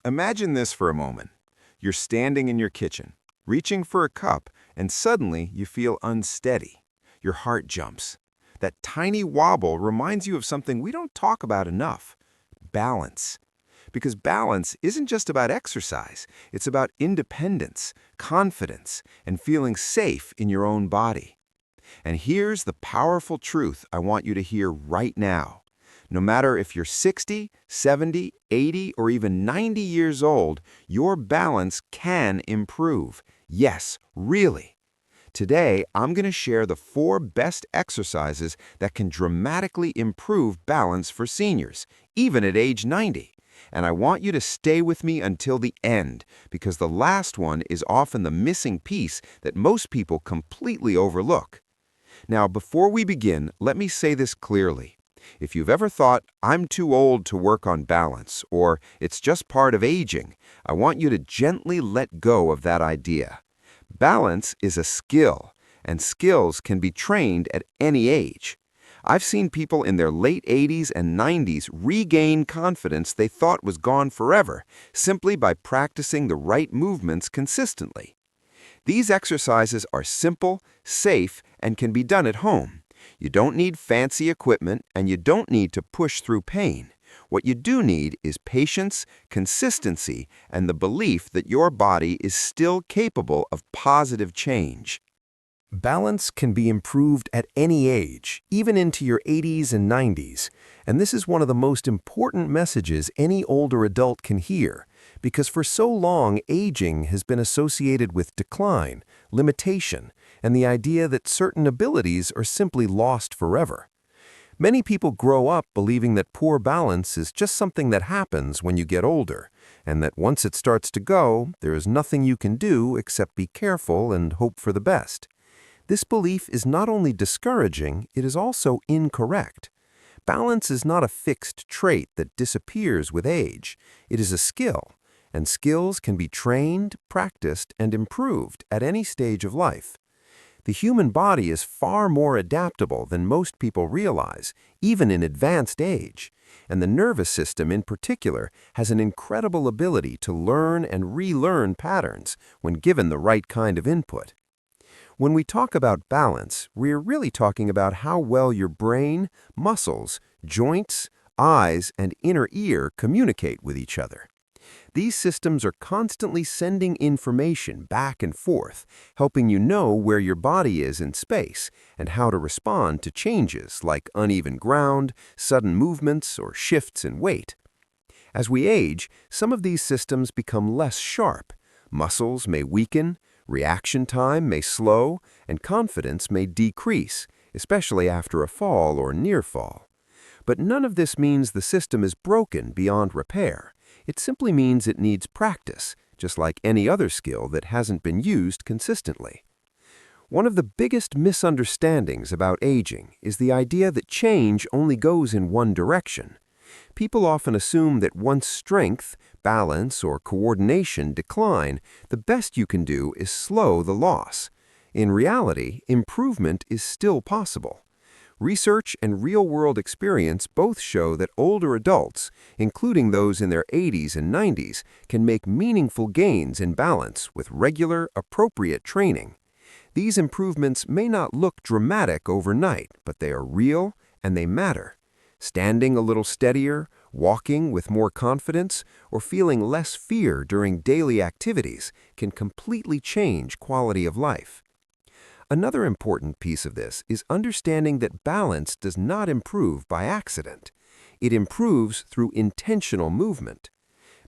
Imagine this for a moment. You're standing in your kitchen, reaching for a cup, and suddenly you feel unsteady. Your heart jumps. That tiny wobble reminds you of something we don't talk about enough: balance. Because balance isn't just about exercise, it's about independence, confidence, and feeling safe in your own body. And here's the powerful truth I want you to hear right now. No matter if you're 60, 70, 80, or even 90 years old, your balance can improve. Yes, really. Today, I'm going to share the 4 best exercises that can dramatically improve balance for seniors, even at age 90. And I want you to stay with me until the end, because the last one is often the missing piece that most people completely overlook. Now, before we begin, let me say this clearly. If you've ever thought, "I'm too old to work on balance," or "it's just part of aging," I want you to gently let go of that idea. Balance is a skill, and skills can be trained at any age. I've seen people in their late 80s and 90s regain confidence they thought was gone forever, simply by practicing the right movements consistently. These exercises are simple, safe, and can be done at home. You don't need fancy equipment, and you don't need to push through pain. What you do need is patience, consistency, and the belief that your body is still capable of positive change. Balance can be improved at any age, even into your 80s and 90s. And this is one of the most important messages any older adult can hear, because for so long, aging has been associated with decline, limitation, and the idea that certain abilities are simply lost forever. Many people grow up believing that poor balance is just something that happens when you get older, and that once it starts to go, there is nothing you can do except be careful and hope for the best. This belief is not only discouraging, it is also incorrect. Balance is not a fixed trait that disappears with age. It is a skill, and skills can be trained, practiced, and improved at any stage of life. The human body is far more adaptable than most people realize, even in advanced age, and the nervous system in particular has an incredible ability to learn and relearn patterns when given the right kind of input. When we talk about balance, we're really talking about how well your brain, muscles, joints, eyes, and inner ear communicate with each other. These systems are constantly sending information back and forth, helping you know where your body is in space and how to respond to changes like uneven ground, sudden movements, or shifts in weight. As we age, some of these systems become less sharp. Muscles may weaken, reaction time may slow, and confidence may decrease, especially after a fall or near fall. But none of this means the system is broken beyond repair. It simply means it needs practice, just like any other skill that hasn't been used consistently. One of the biggest misunderstandings about aging is the idea that change only goes in one direction. People often assume that once strength, balance, or coordination decline, the best you can do is slow the loss. In reality, improvement is still possible. Research and real-world experience both show that older adults, including those in their 80s and 90s, can make meaningful gains in balance with regular, appropriate training. These improvements may not look dramatic overnight, but they are real and they matter. Standing a little steadier, walking with more confidence, or feeling less fear during daily activities can completely change quality of life. Another important piece of this is understanding that balance does not improve by accident. It improves through intentional movement.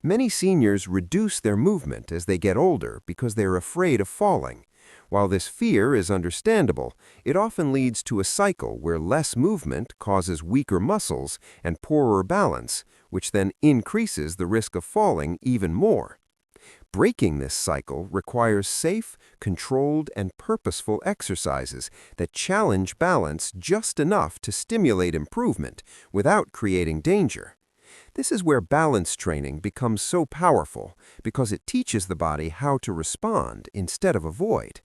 Many seniors reduce their movement as they get older because they're afraid of falling. While this fear is understandable, it often leads to a cycle where less movement causes weaker muscles and poorer balance, which then increases the risk of falling even more. Breaking this cycle requires safe, controlled, and purposeful exercises that challenge balance just enough to stimulate improvement without creating danger. This is where balance training becomes so powerful because it teaches the body how to respond instead of avoid.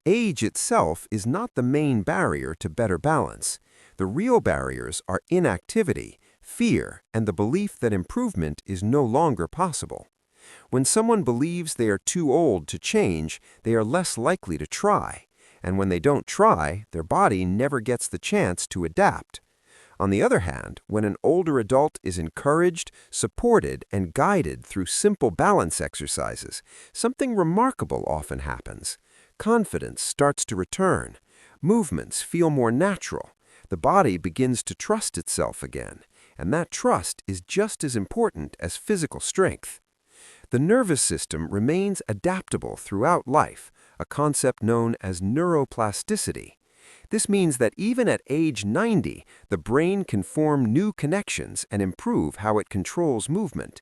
Age itself is not the main barrier to better balance. The real barriers are inactivity, fear, and the belief that improvement is no longer possible. When someone believes they are too old to change, they are less likely to try. And when they don't try, their body never gets the chance to adapt. On the other hand, when an older adult is encouraged, supported, and guided through simple balance exercises, something remarkable often happens. Confidence starts to return. Movements feel more natural. The body begins to trust itself again, and that trust is just as important as physical strength. The nervous system remains adaptable throughout life, a concept known as neuroplasticity. This means that even at age 90, the brain can form new connections and improve how it controls movement.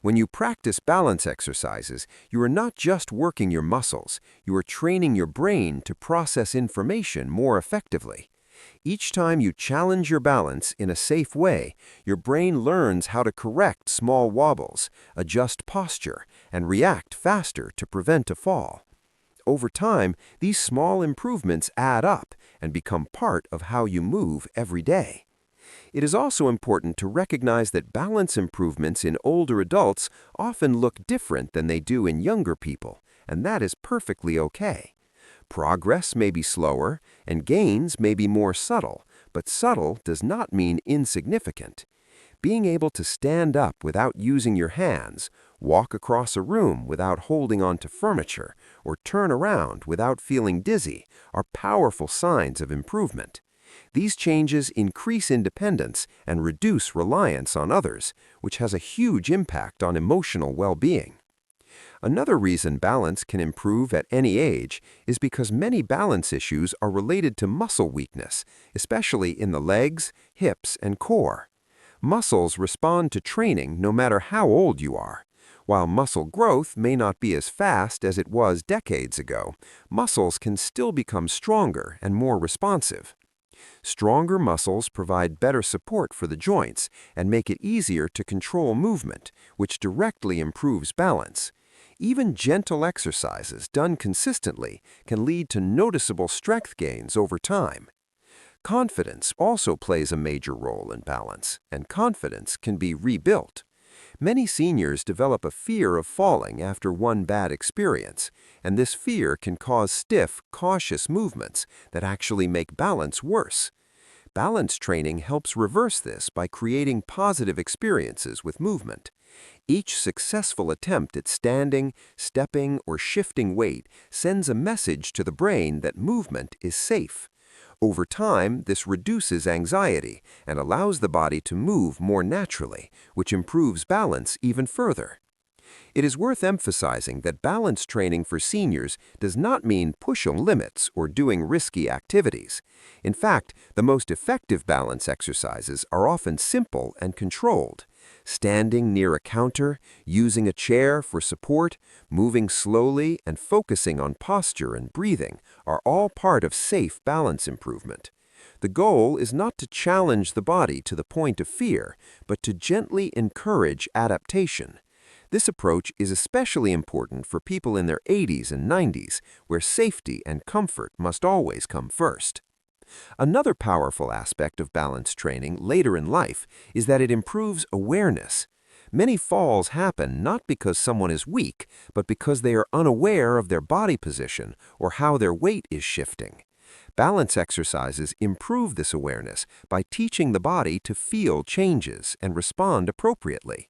When you practice balance exercises, you are not just working your muscles, you are training your brain to process information more effectively. Each time you challenge your balance in a safe way, your brain learns how to correct small wobbles, adjust posture, and react faster to prevent a fall. Over time, these small improvements add up and become part of how you move every day. It is also important to recognize that balance improvements in older adults often look different than they do in younger people, and that is perfectly okay. Progress may be slower, and gains may be more subtle, but subtle does not mean insignificant. Being able to stand up without using your hands, walk across a room without holding onto furniture, or turn around without feeling dizzy are powerful signs of improvement. These changes increase independence and reduce reliance on others, which has a huge impact on emotional well-being. Another reason balance can improve at any age is because many balance issues are related to muscle weakness, especially in the legs, hips, and core. Muscles respond to training no matter how old you are. While muscle growth may not be as fast as it was decades ago, muscles can still become stronger and more responsive. Stronger muscles provide better support for the joints and make it easier to control movement, which directly improves balance. Even gentle exercises done consistently can lead to noticeable strength gains over time. Confidence also plays a major role in balance, and confidence can be rebuilt. Many seniors develop a fear of falling after one bad experience, and this fear can cause stiff, cautious movements that actually make balance worse. Balance training helps reverse this by creating positive experiences with movement. Each successful attempt at standing, stepping, or shifting weight sends a message to the brain that movement is safe. Over time, this reduces anxiety and allows the body to move more naturally, which improves balance even further. It is worth emphasizing that balance training for seniors does not mean pushing limits or doing risky activities. In fact, the most effective balance exercises are often simple and controlled. Standing near a counter, using a chair for support, moving slowly, and focusing on posture and breathing are all part of safe balance improvement. The goal is not to challenge the body to the point of fear, but to gently encourage adaptation. This approach is especially important for people in their 80s and 90s, where safety and comfort must always come first. Another powerful aspect of balance training later in life is that it improves awareness. Many falls happen not because someone is weak, but because they are unaware of their body position or how their weight is shifting. Balance exercises improve this awareness by teaching the body to feel changes and respond appropriately.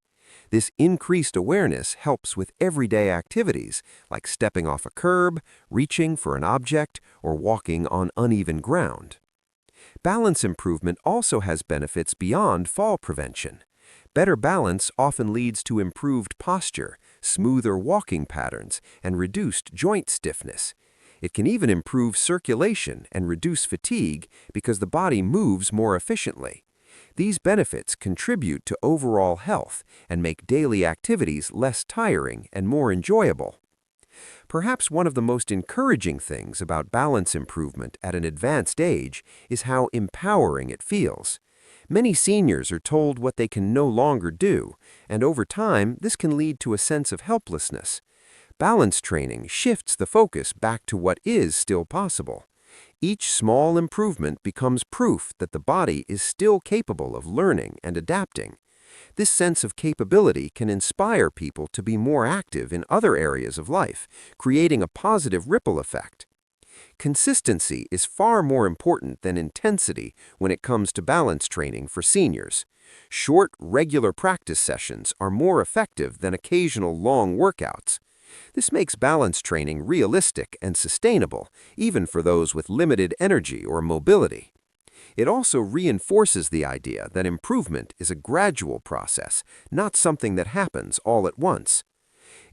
This increased awareness helps with everyday activities like stepping off a curb, reaching for an object, or walking on uneven ground. Balance improvement also has benefits beyond fall prevention. Better balance often leads to improved posture, smoother walking patterns, and reduced joint stiffness. It can even improve circulation and reduce fatigue because the body moves more efficiently. These benefits contribute to overall health and make daily activities less tiring and more enjoyable. Perhaps one of the most encouraging things about balance improvement at an advanced age is how empowering it feels. Many seniors are told what they can no longer do, and over time, this can lead to a sense of helplessness. Balance training shifts the focus back to what is still possible. Each small improvement becomes proof that the body is still capable of learning and adapting. This sense of capability can inspire people to be more active in other areas of life, creating a positive ripple effect. Consistency is far more important than intensity when it comes to balance training for seniors. Short, regular practice sessions are more effective than occasional long workouts. This makes balance training realistic and sustainable, even for those with limited energy or mobility. It also reinforces the idea that improvement is a gradual process, not something that happens all at once.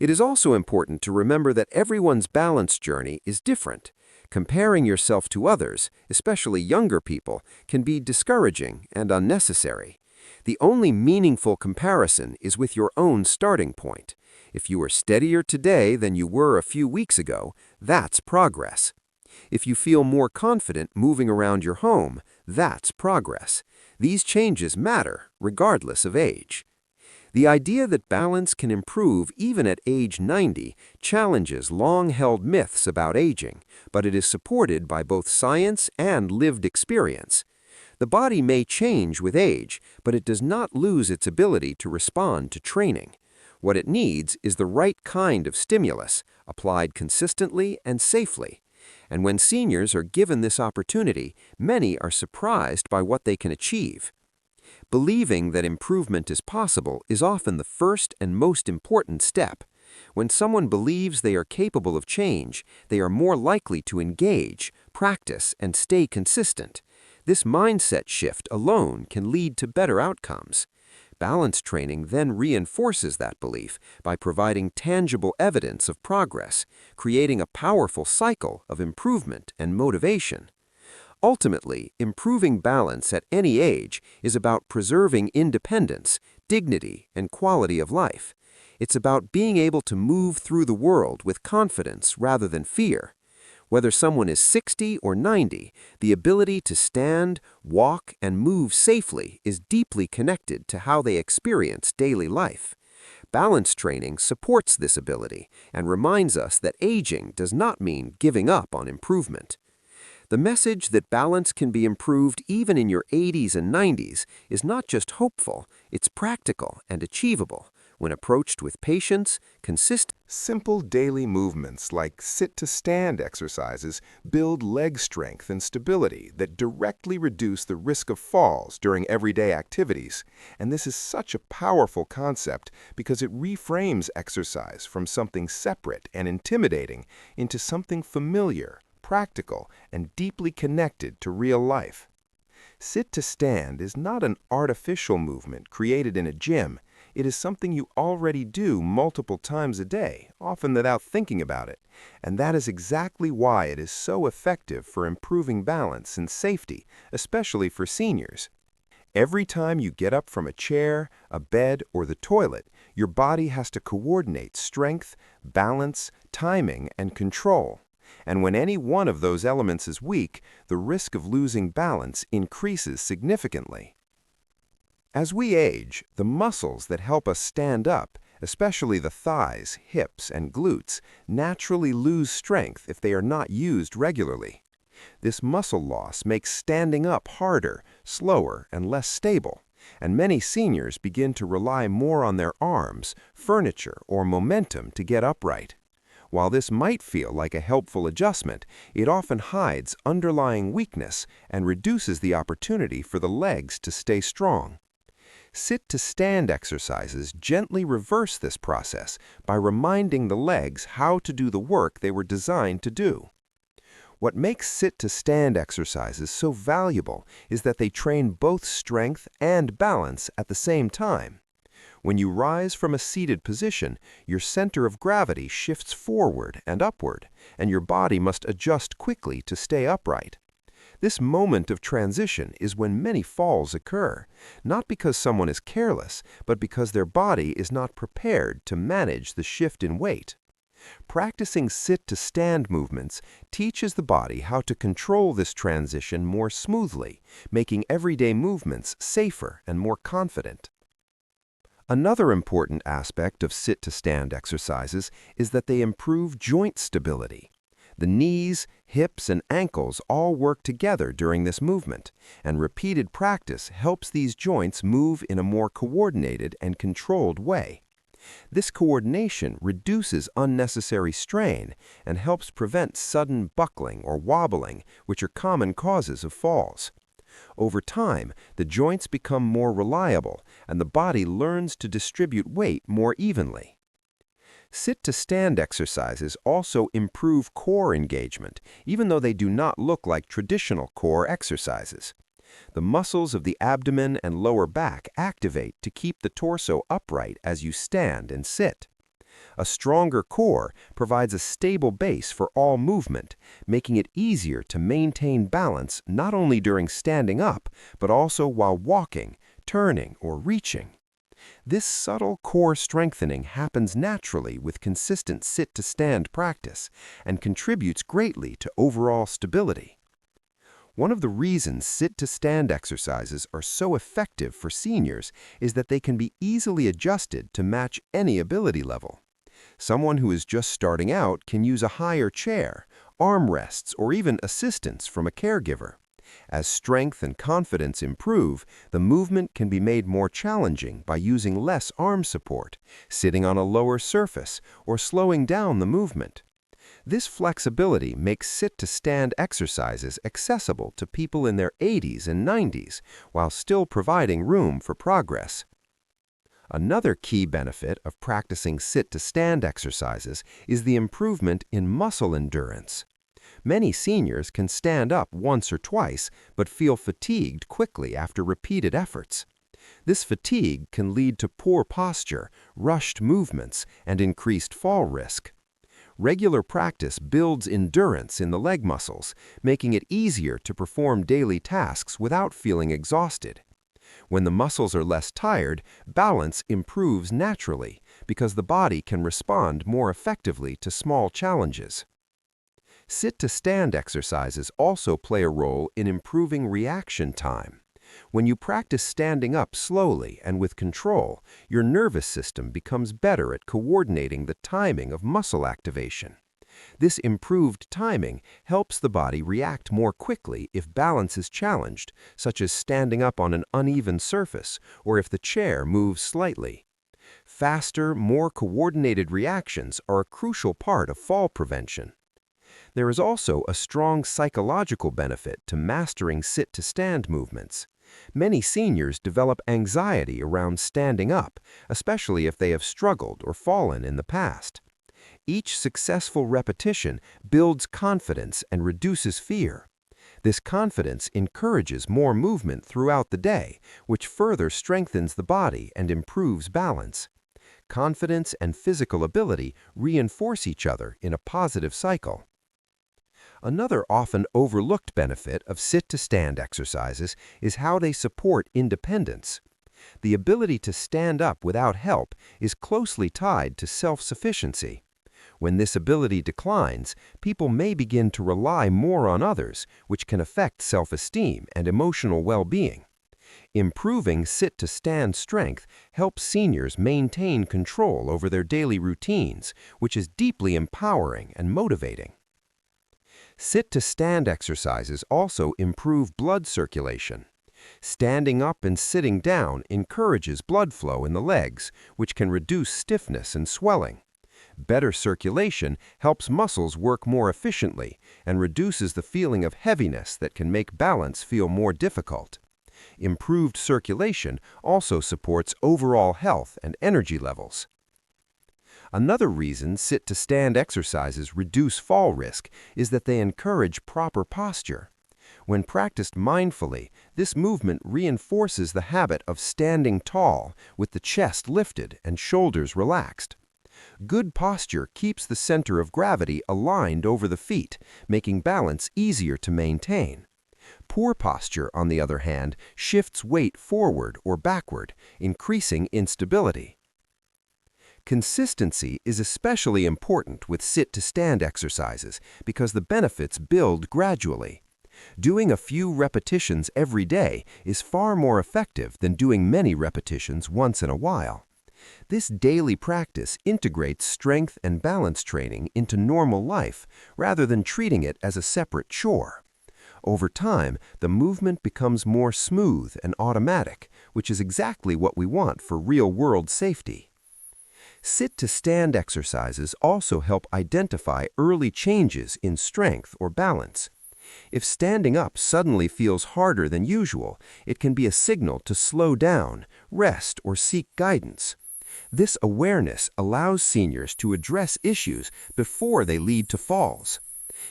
It is also important to remember that everyone's balance journey is different. Comparing yourself to others, especially younger people, can be discouraging and unnecessary. The only meaningful comparison is with your own starting point. If you are steadier today than you were a few weeks ago, that's progress. If you feel more confident moving around your home, that's progress. These changes matter, regardless of age. The idea that balance can improve even at age 90 challenges long-held myths about aging, but it is supported by both science and lived experience. The body may change with age, but it does not lose its ability to respond to training. What it needs is the right kind of stimulus, applied consistently and safely. And when seniors are given this opportunity, many are surprised by what they can achieve. Believing that improvement is possible is often the first and most important step. When someone believes they are capable of change, they are more likely to engage, practice, and stay consistent. This mindset shift alone can lead to better outcomes. Balance training then reinforces that belief by providing tangible evidence of progress, creating a powerful cycle of improvement and motivation. Ultimately, improving balance at any age is about preserving independence, dignity, and quality of life. It's about being able to move through the world with confidence rather than fear. Whether someone is 60 or 90, the ability to stand, walk, and move safely is deeply connected to how they experience daily life. Balance training supports this ability and reminds us that aging does not mean giving up on improvement. The message that balance can be improved even in your 80s and 90s is not just hopeful, it's practical and achievable when approached with patience, Simple daily movements like sit-to-stand exercises build leg strength and stability that directly reduce the risk of falls during everyday activities. And this is such a powerful concept because it reframes exercise from something separate and intimidating into something familiar, practical, and deeply connected to real life. Sit-to-stand is not an artificial movement created in a gym. It is something you already do multiple times a day, often without thinking about it. And that is exactly why it is so effective for improving balance and safety, especially for seniors. Every time you get up from a chair, a bed, or the toilet, your body has to coordinate strength, balance, timing, and control. And when any one of those elements is weak, the risk of losing balance increases significantly. As we age, the muscles that help us stand up, especially the thighs, hips, and glutes, naturally lose strength if they are not used regularly. This muscle loss makes standing up harder, slower, and less stable, and many seniors begin to rely more on their arms, furniture, or momentum to get upright. While this might feel like a helpful adjustment, it often hides underlying weakness and reduces the opportunity for the legs to stay strong. Sit-to-stand exercises gently reverse this process by reminding the legs how to do the work they were designed to do. What makes sit-to-stand exercises so valuable is that they train both strength and balance at the same time. When you rise from a seated position, your center of gravity shifts forward and upward, and your body must adjust quickly to stay upright. This moment of transition is when many falls occur, not because someone is careless, but because their body is not prepared to manage the shift in weight. Practicing sit-to-stand movements teaches the body how to control this transition more smoothly, making everyday movements safer and more confident. Another important aspect of sit-to-stand exercises is that they improve joint stability. The knees, hips, and ankles all work together during this movement, and repeated practice helps these joints move in a more coordinated and controlled way. This coordination reduces unnecessary strain and helps prevent sudden buckling or wobbling, which are common causes of falls. Over time, the joints become more reliable and the body learns to distribute weight more evenly. Sit-to-stand exercises also improve core engagement, even though they do not look like traditional core exercises. The muscles of the abdomen and lower back activate to keep the torso upright as you stand and sit. A stronger core provides a stable base for all movement, making it easier to maintain balance not only during standing up, but also while walking, turning, or reaching. This subtle core strengthening happens naturally with consistent sit-to-stand practice and contributes greatly to overall stability. One of the reasons sit-to-stand exercises are so effective for seniors is that they can be easily adjusted to match any ability level. Someone who is just starting out can use a higher chair, arm rests, or even assistance from a caregiver. As strength and confidence improve, the movement can be made more challenging by using less arm support, sitting on a lower surface, or slowing down the movement. This flexibility makes sit-to-stand exercises accessible to people in their 80s and 90s, while still providing room for progress. Another key benefit of practicing sit-to-stand exercises is the improvement in muscle endurance. Many seniors can stand up once or twice, but feel fatigued quickly after repeated efforts. This fatigue can lead to poor posture, rushed movements, and increased fall risk. Regular practice builds endurance in the leg muscles, making it easier to perform daily tasks without feeling exhausted. When the muscles are less tired, balance improves naturally because the body can respond more effectively to small challenges. Sit-to-stand exercises also play a role in improving reaction time. When you practice standing up slowly and with control, your nervous system becomes better at coordinating the timing of muscle activation. This improved timing helps the body react more quickly if balance is challenged, such as standing up on an uneven surface or if the chair moves slightly. Faster, more coordinated reactions are a crucial part of fall prevention. There is also a strong psychological benefit to mastering sit-to-stand movements. Many seniors develop anxiety around standing up, especially if they have struggled or fallen in the past. Each successful repetition builds confidence and reduces fear. This confidence encourages more movement throughout the day, which further strengthens the body and improves balance. Confidence and physical ability reinforce each other in a positive cycle. Another often overlooked benefit of sit-to-stand exercises is how they support independence. The ability to stand up without help is closely tied to self-sufficiency. When this ability declines, people may begin to rely more on others, which can affect self-esteem and emotional well-being. Improving sit-to-stand strength helps seniors maintain control over their daily routines, which is deeply empowering and motivating. Sit-to-stand exercises also improve blood circulation. Standing up and sitting down encourages blood flow in the legs, which can reduce stiffness and swelling. Better circulation helps muscles work more efficiently and reduces the feeling of heaviness that can make balance feel more difficult. Improved circulation also supports overall health and energy levels. Another reason sit-to-stand exercises reduce fall risk is that they encourage proper posture. When practiced mindfully, this movement reinforces the habit of standing tall with the chest lifted and shoulders relaxed. Good posture keeps the center of gravity aligned over the feet, making balance easier to maintain. Poor posture, on the other hand, shifts weight forward or backward, increasing instability. Consistency is especially important with sit-to-stand exercises because the benefits build gradually. Doing a few repetitions every day is far more effective than doing many repetitions once in a while. This daily practice integrates strength and balance training into normal life rather than treating it as a separate chore. Over time, the movement becomes more smooth and automatic, which is exactly what we want for real-world safety. Sit-to-stand exercises also help identify early changes in strength or balance. If standing up suddenly feels harder than usual, it can be a signal to slow down, rest, or seek guidance. This awareness allows seniors to address issues before they lead to falls.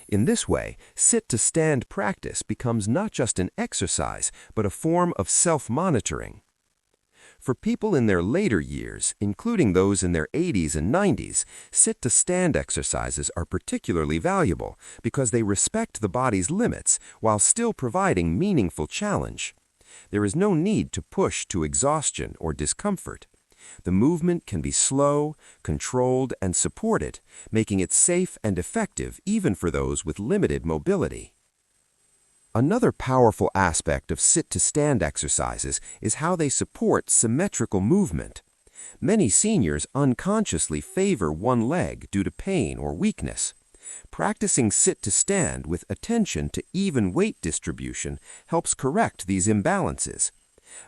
In this way, sit-to-stand practice becomes not just an exercise, but a form of self-monitoring. For people in their later years, including those in their 80s and 90s, sit-to-stand exercises are particularly valuable because they respect the body's limits while still providing meaningful challenge. There is no need to push to exhaustion or discomfort. The movement can be slow, controlled, and supported, making it safe and effective even for those with limited mobility. Another powerful aspect of sit-to-stand exercises is how they support symmetrical movement. Many seniors unconsciously favor one leg due to pain or weakness. Practicing sit-to-stand with attention to even weight distribution helps correct these imbalances.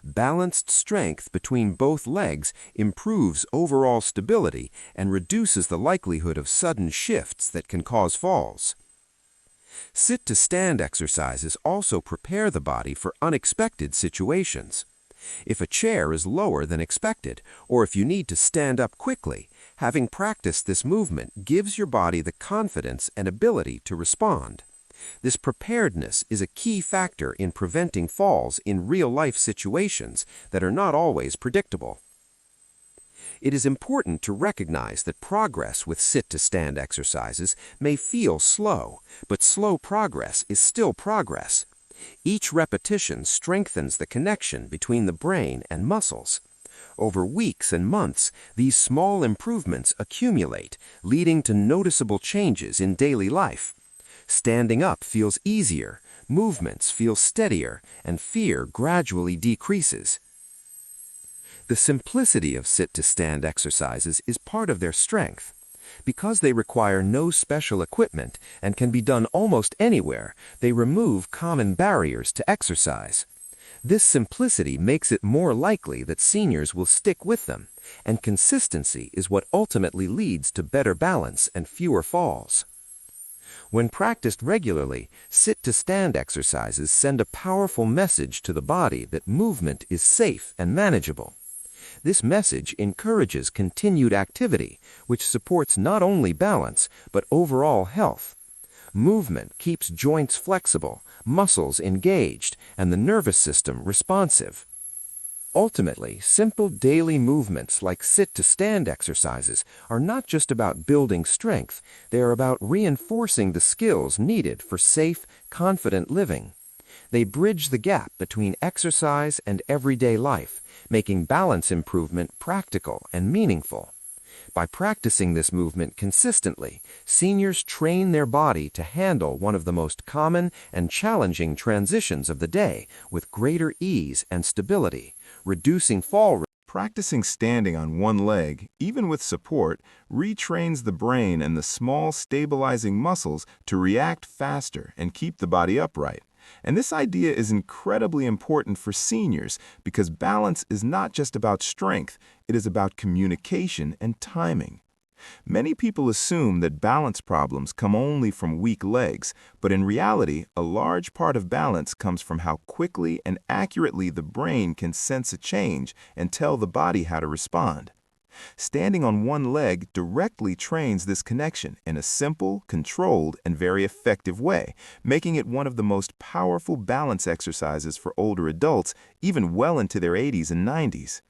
Balanced strength between both legs improves overall stability and reduces the likelihood of sudden shifts that can cause falls. Sit-to-stand exercises also prepare the body for unexpected situations. If a chair is lower than expected, or if you need to stand up quickly, having practiced this movement gives your body the confidence and ability to respond. This preparedness is a key factor in preventing falls in real-life situations that are not always predictable. It is important to recognize that progress with sit-to-stand exercises may feel slow, but slow progress is still progress. Each repetition strengthens the connection between the brain and muscles. Over weeks and months, these small improvements accumulate, leading to noticeable changes in daily life. Standing up feels easier, movements feel steadier, and fear gradually decreases. The simplicity of sit-to-stand exercises is part of their strength. Because they require no special equipment and can be done almost anywhere, they remove common barriers to exercise. This simplicity makes it more likely that seniors will stick with them, and consistency is what ultimately leads to better balance and fewer falls. When practiced regularly, sit-to-stand exercises send a powerful message to the body that movement is safe and manageable. This message encourages continued activity, which supports not only balance, but overall health. Movement keeps joints flexible, muscles engaged, and the nervous system responsive. Ultimately, simple daily movements like sit-to-stand exercises are not just about building strength, they are about reinforcing the skills needed for safe, confident living. They bridge the gap between exercise and everyday life, making balance improvement practical and meaningful. By practicing this movement consistently, seniors train their body to handle one of the most common and challenging transitions of the day with greater ease and stability, reducing fall risk. Practicing standing on one leg, even with support, retrains the brain and the small stabilizing muscles to react faster and keep the body upright. And this idea is incredibly important for seniors because balance is not just about strength, it is about communication and timing. Many people assume that balance problems come only from weak legs, but in reality, a large part of balance comes from how quickly and accurately the brain can sense a change and tell the body how to respond. Standing on one leg directly trains this connection in a simple, controlled, and very effective way, making it one of the most powerful balance exercises for older adults, even well into their 80s and 90s.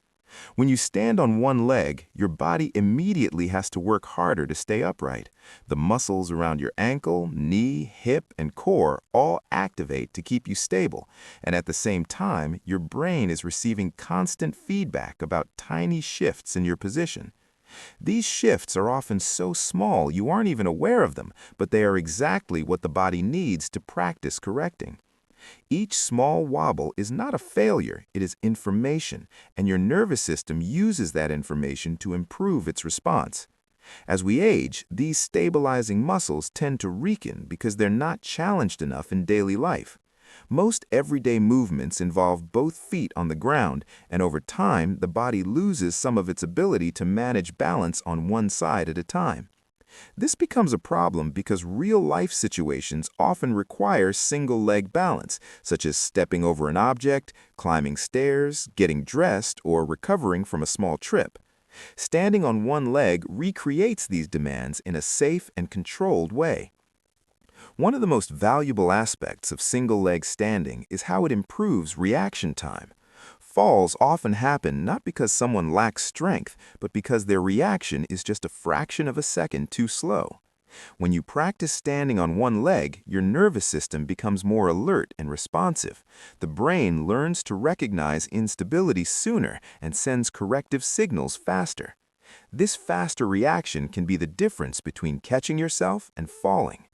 When you stand on one leg, your body immediately has to work harder to stay upright. The muscles around your ankle, knee, hip, and core all activate to keep you stable, and at the same time, your brain is receiving constant feedback about tiny shifts in your position. These shifts are often so small you aren't even aware of them, but they are exactly what the body needs to practice correcting. Each small wobble is not a failure, it is information, and your nervous system uses that information to improve its response. As we age, these stabilizing muscles tend to weaken because they're not challenged enough in daily life. Most everyday movements involve both feet on the ground, and over time, the body loses some of its ability to manage balance on one side at a time. This becomes a problem because real-life situations often require single-leg balance, such as stepping over an object, climbing stairs, getting dressed, or recovering from a small trip. Standing on one leg recreates these demands in a safe and controlled way. One of the most valuable aspects of single-leg standing is how it improves reaction time. Falls often happen not because someone lacks strength, but because their reaction is just a fraction of a second too slow. When you practice standing on one leg, your nervous system becomes more alert and responsive. The brain learns to recognize instability sooner and sends corrective signals faster. This faster reaction can be the difference between catching yourself and falling.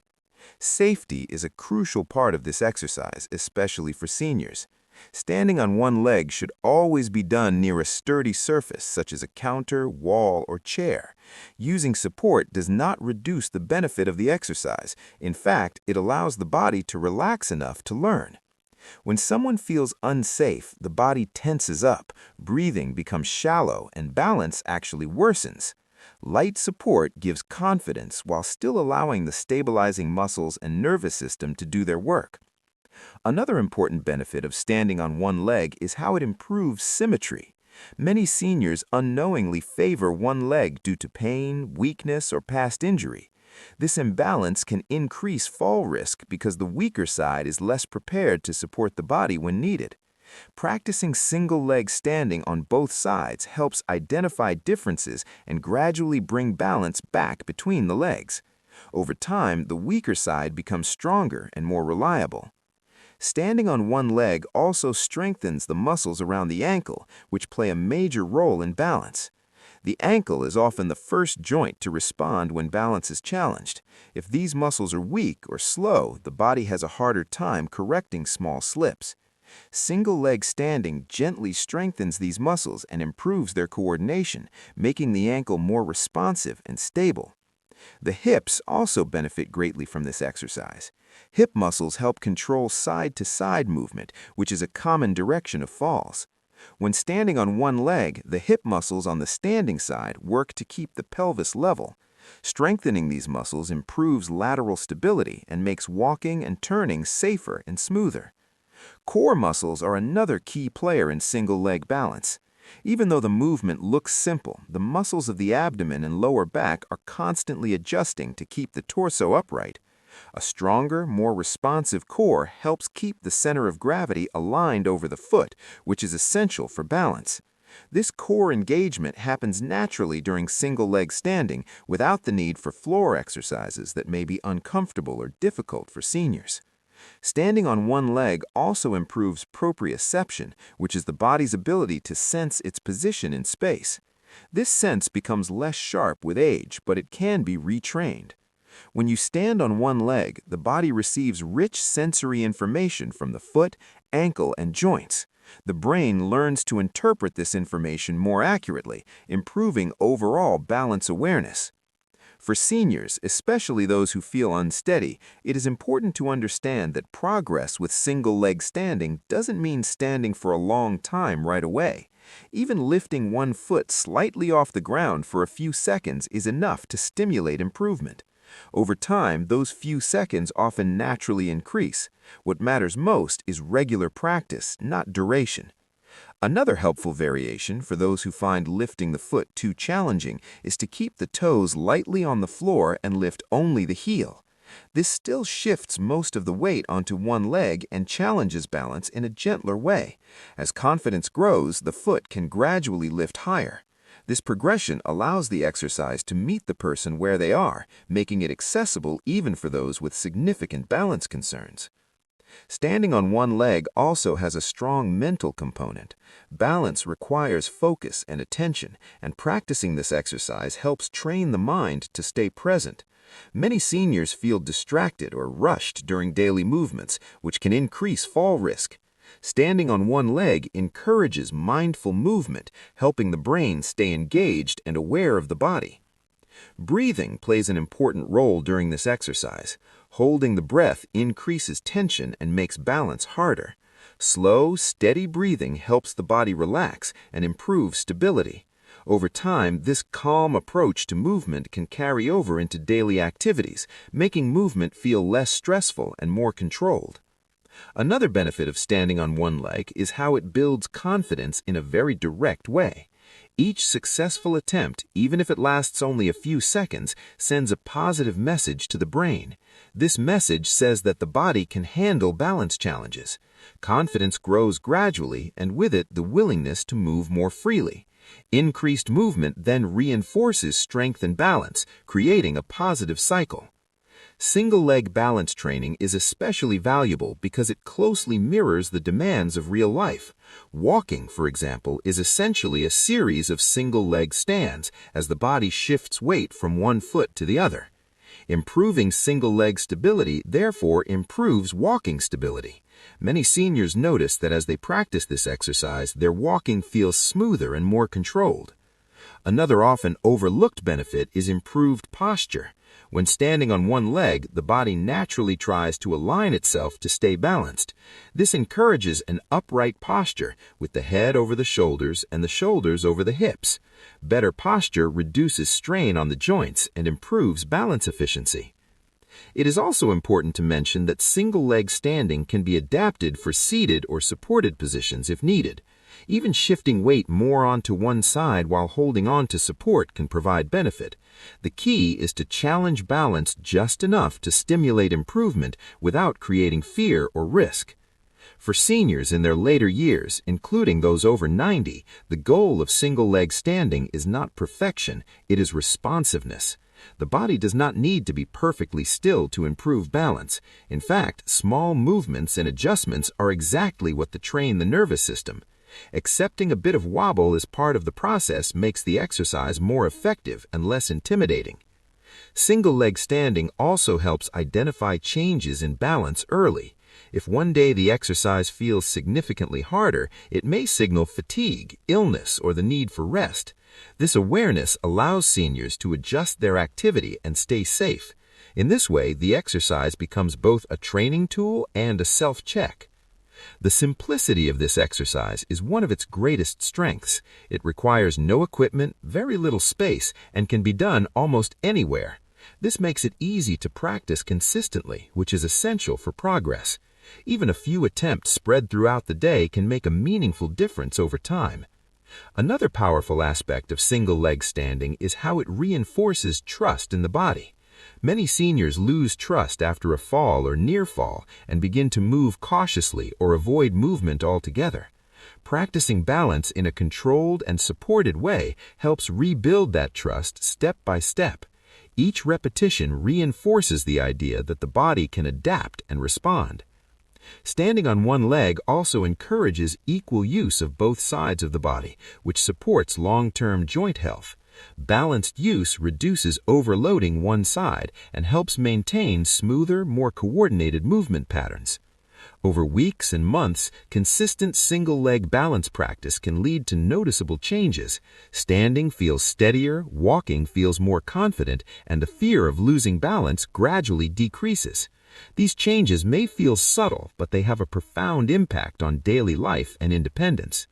Safety is a crucial part of this exercise, especially for seniors. Standing on one leg should always be done near a sturdy surface, such as a counter, wall, or chair. Using support does not reduce the benefit of the exercise. In fact, it allows the body to relax enough to learn. When someone feels unsafe, the body tenses up, breathing becomes shallow, and balance actually worsens. Light support gives confidence while still allowing the stabilizing muscles and nervous system to do their work. Another important benefit of standing on one leg is how it improves symmetry. Many seniors unknowingly favor one leg due to pain, weakness, or past injury. This imbalance can increase fall risk because the weaker side is less prepared to support the body when needed. Practicing single-leg standing on both sides helps identify differences and gradually bring balance back between the legs. Over time, the weaker side becomes stronger and more reliable. Standing on one leg also strengthens the muscles around the ankle, which play a major role in balance. The ankle is often the first joint to respond when balance is challenged. If these muscles are weak or slow, the body has a harder time correcting small slips. Single-leg standing gently strengthens these muscles and improves their coordination, making the ankle more responsive and stable. The hips also benefit greatly from this exercise. Hip muscles help control side-to-side movement, which is a common direction of falls. When standing on one leg, the hip muscles on the standing side work to keep the pelvis level. Strengthening these muscles improves lateral stability and makes walking and turning safer and smoother. Core muscles are another key player in single-leg balance. Even though the movement looks simple, the muscles of the abdomen and lower back are constantly adjusting to keep the torso upright. A stronger, more responsive core helps keep the center of gravity aligned over the foot, which is essential for balance. This core engagement happens naturally during single-leg standing without the need for floor exercises that may be uncomfortable or difficult for seniors. Standing on one leg also improves proprioception, which is the body's ability to sense its position in space. This sense becomes less sharp with age, but it can be retrained. When you stand on one leg, the body receives rich sensory information from the foot, ankle, and joints. The brain learns to interpret this information more accurately, improving overall balance awareness. For seniors, especially those who feel unsteady, it is important to understand that progress with single-leg standing doesn't mean standing for a long time right away. Even lifting one foot slightly off the ground for a few seconds is enough to stimulate improvement. Over time, those few seconds often naturally increase. What matters most is regular practice, not duration. Another helpful variation for those who find lifting the foot too challenging is to keep the toes lightly on the floor and lift only the heel. This still shifts most of the weight onto one leg and challenges balance in a gentler way. As confidence grows, the foot can gradually lift higher. This progression allows the exercise to meet the person where they are, making it accessible even for those with significant balance concerns. Standing on one leg also has a strong mental component. Balance requires focus and attention, and practicing this exercise helps train the mind to stay present. Many seniors feel distracted or rushed during daily movements, which can increase fall risk. Standing on one leg encourages mindful movement, helping the brain stay engaged and aware of the body. Breathing plays an important role during this exercise. Holding the breath increases tension and makes balance harder. Slow, steady breathing helps the body relax and improve stability. Over time, this calm approach to movement can carry over into daily activities, making movement feel less stressful and more controlled. Another benefit of standing on one leg is how it builds confidence in a very direct way. Each successful attempt, even if it lasts only a few seconds, sends a positive message to the brain. This message says that the body can handle balance challenges. Confidence grows gradually, and with it, the willingness to move more freely. Increased movement then reinforces strength and balance, creating a positive cycle. Single-leg balance training is especially valuable because it closely mirrors the demands of real life. Walking, for example, is essentially a series of single-leg stands as the body shifts weight from one foot to the other. Improving single-leg stability therefore improves walking stability. Many seniors notice that as they practice this exercise, their walking feels smoother and more controlled. Another often overlooked benefit is improved posture. When standing on one leg, the body naturally tries to align itself to stay balanced. This encourages an upright posture, with the head over the shoulders and the shoulders over the hips. Better posture reduces strain on the joints and improves balance efficiency. It is also important to mention that single-leg standing can be adapted for seated or supported positions if needed. Even shifting weight more onto one side while holding on to support can provide benefit. The key is to challenge balance just enough to stimulate improvement without creating fear or risk. For seniors in their later years, including those over 90, the goal of single-leg standing is not perfection, it is responsiveness. The body does not need to be perfectly still to improve balance. In fact, small movements and adjustments are exactly what train the nervous system. Accepting a bit of wobble as part of the process makes the exercise more effective and less intimidating. Single-leg standing also helps identify changes in balance early. If one day the exercise feels significantly harder, it may signal fatigue, illness, or the need for rest. This awareness allows seniors to adjust their activity and stay safe. In this way, the exercise becomes both a training tool and a self-check. The simplicity of this exercise is one of its greatest strengths. It requires no equipment, very little space, and can be done almost anywhere. This makes it easy to practice consistently, which is essential for progress. Even a few attempts spread throughout the day can make a meaningful difference over time. Another powerful aspect of single-leg standing is how it reinforces trust in the body. Many seniors lose trust after a fall or near fall and begin to move cautiously or avoid movement altogether. Practicing balance in a controlled and supported way helps rebuild that trust step by step. Each repetition reinforces the idea that the body can adapt and respond. Standing on one leg also encourages equal use of both sides of the body, which supports long-term joint health. Balanced use reduces overloading one side and helps maintain smoother, more coordinated movement patterns. Over weeks and months, consistent single-leg balance practice can lead to noticeable changes. Standing feels steadier, walking feels more confident, and the fear of losing balance gradually decreases. These changes may feel subtle, but they have a profound impact on daily life and independence.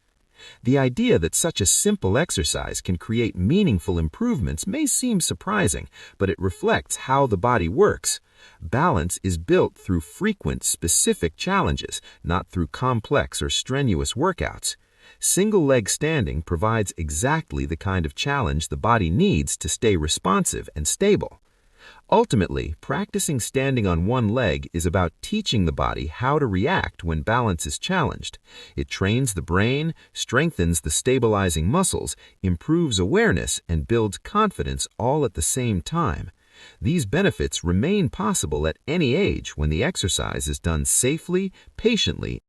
The idea that such a simple exercise can create meaningful improvements may seem surprising, but it reflects how the body works. Balance is built through frequent, specific challenges, not through complex or strenuous workouts. Single-leg standing provides exactly the kind of challenge the body needs to stay responsive and stable. Ultimately, practicing standing on one leg is about teaching the body how to react when balance is challenged. It trains the brain, strengthens the stabilizing muscles, improves awareness, and builds confidence all at the same time. These benefits remain possible at any age when the exercise is done safely, patiently,